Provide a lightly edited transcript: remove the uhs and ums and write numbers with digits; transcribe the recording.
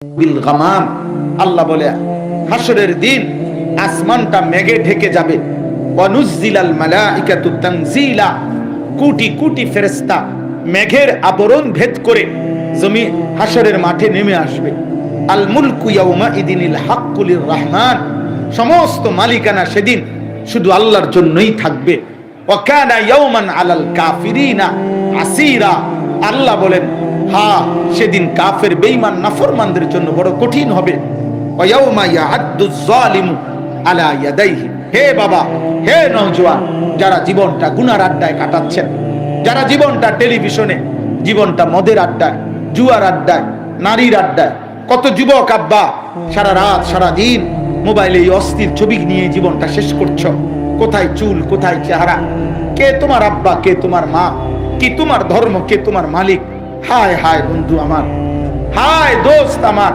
বিল গামাম, আল্লাহ বলে হাসরের দিন আসমানটা মেঘে ঢেকে যাবে। ওয়া নুজ্জিলাল মালাইকাতু তানজিলা, কোটি কোটি ফেরেশতা মেঘের আবরণ ভেদ করে জমি হাসরের মাঠে নেমে আসবে। আল মুলকু ইয়াউমা ইদিনিল হাক্কু লির রহমান, সমস্ত মালিকানা সেদিন শুধু আল্লাহর জন্যই থাকবে। ওয়া কানা ইয়াউমান আলাল কাফিরিনা আসীরা, আল্লাহ বলেন হ্যাঁ, সেদিন কাফের বেঈমান নাফরমানদের জন্য বড় কঠিন হবে। ওয়া ইয়াউমা ইয়া'আদ্দুজ যালিমু আলা ইয়াদাইহি, হে বাবা, হে নওজোয়ান, যারা জীবনটা গুনার আড্ডায় কাটাচ্ছেন, যারা জীবনটা টেলিভিশনে, জীবনটা মদের আড্ডায়, জুয়ার আড্ডায়, নারীর আড্ডায়, কত যুবক আব্বা সারা রাত সারা দিন মোবাইলে এই অস্থির ছবি নিয়ে জীবনটা শেষ করছো। কোথায় চুল, কোথায় চেহারা, কে তোমার আব্বা, কে তোমার মা, কি তোমার ধর্ম, কে তোমার মালিক? হায় হায় বন্ধু আমার, হায় দোস্ত আমার।